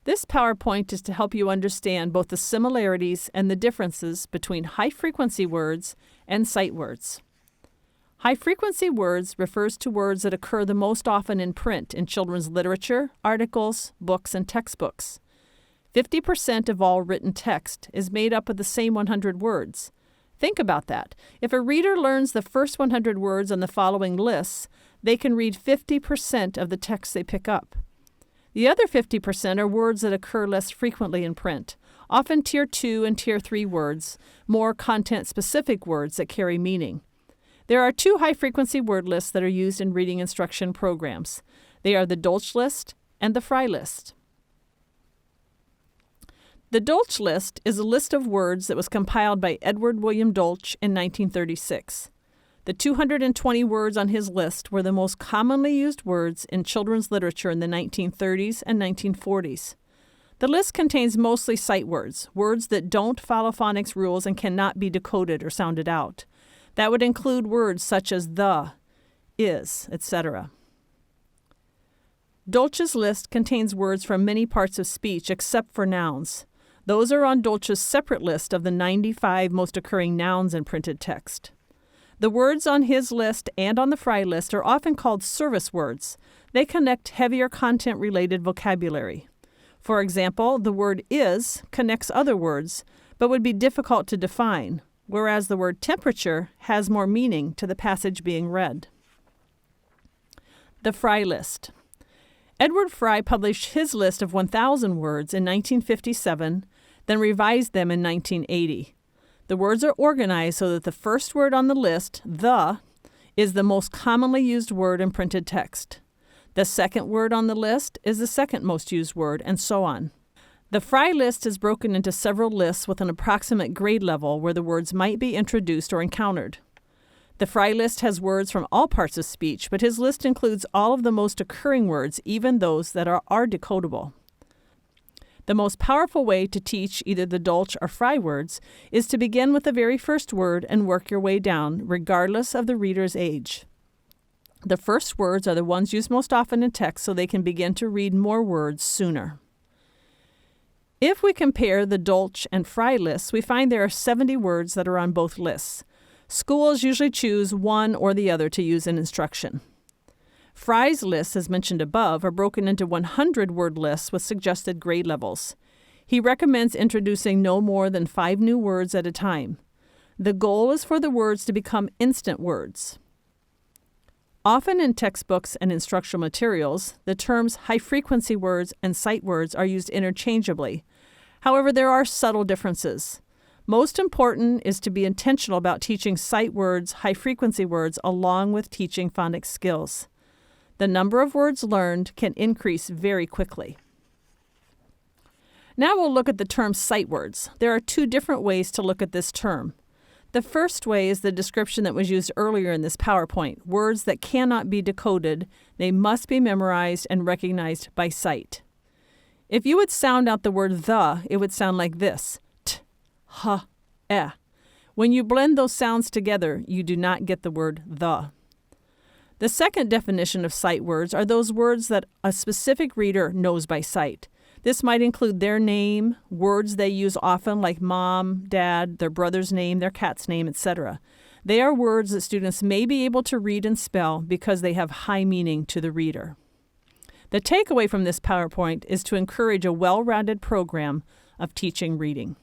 This PowerPoint is to help you understand both the similarities and the differences between high-frequency words and sight words. High-frequency words refers to words that occur the most often in print in children's literature, articles, books, and textbooks. 50% of all written text is made up of the same 100 words. Think about that. If a reader learns the first 100 words on the following lists, they can read 50% of the text they pick up. The other 50% are words that occur less frequently in print, often Tier 2 and Tier 3 words, more content-specific words that carry meaning. There are two high-frequency word lists that are used in reading instruction programs. They are the Dolch list and the Frye list. The Dolch list is a list of words that was compiled by Edward William Dolch in 1936. The 220 words on his list were the most commonly used words in children's literature in the 1930s and 1940s. The list contains mostly sight words, words that don't follow phonics rules and cannot be decoded or sounded out. That would include words such as the, is, etc. Dolch's list contains words from many parts of speech except for nouns. Those are on Dolch's separate list of the 95 most occurring nouns in printed text. The words on his list and on the Frye list are often called service words. They connect heavier content-related vocabulary. For example, the word is connects other words, but would be difficult to define, whereas the word temperature has more meaning to the passage being read. The Frye list. Edward Frye published his list of 1,000 words in 1957, then revised them in 1980. The words are organized so that the first word on the list, the, is the most commonly used word in printed text. The second word on the list is the second most used word, and so on. The Frye list is broken into several lists with an approximate grade level where the words might be introduced or encountered. The Frye list has words from all parts of speech, but his list includes all of the most occurring words, even those that are decodable. The most powerful way to teach either the Dolch or Frye words is to begin with the very first word and work your way down, regardless of the reader's age. The first words are the ones used most often in text, so they can begin to read more words sooner. If we compare the Dolch and Frye lists, we find there are 70 words that are on both lists. Schools usually choose one or the other to use in instruction. Frye's lists, as mentioned above, are broken into 100-word lists with suggested grade levels. He recommends introducing no more than 5 new words at a time. The goal is for the words to become instant words. Often in textbooks and instructional materials, the terms high-frequency words and sight words are used interchangeably. However, there are subtle differences. Most important is to be intentional about teaching sight words, high-frequency words, along with teaching phonics skills. The number of words learned can increase very quickly. Now we'll look at the term sight words. There are 2 different ways to look at this term. The first way is the description that was used earlier in this PowerPoint, words that cannot be decoded. They must be memorized and recognized by sight. If you would sound out the word the, it would sound like this, t, h, eh. When you blend those sounds together, you do not get the word the. The second definition of sight words are those words that a specific reader knows by sight. This might include their name, words they use often like mom, dad, their brother's name, their cat's name, etc. They are words that students may be able to read and spell because they have high meaning to the reader. The takeaway from this PowerPoint is to encourage a well-rounded program of teaching reading.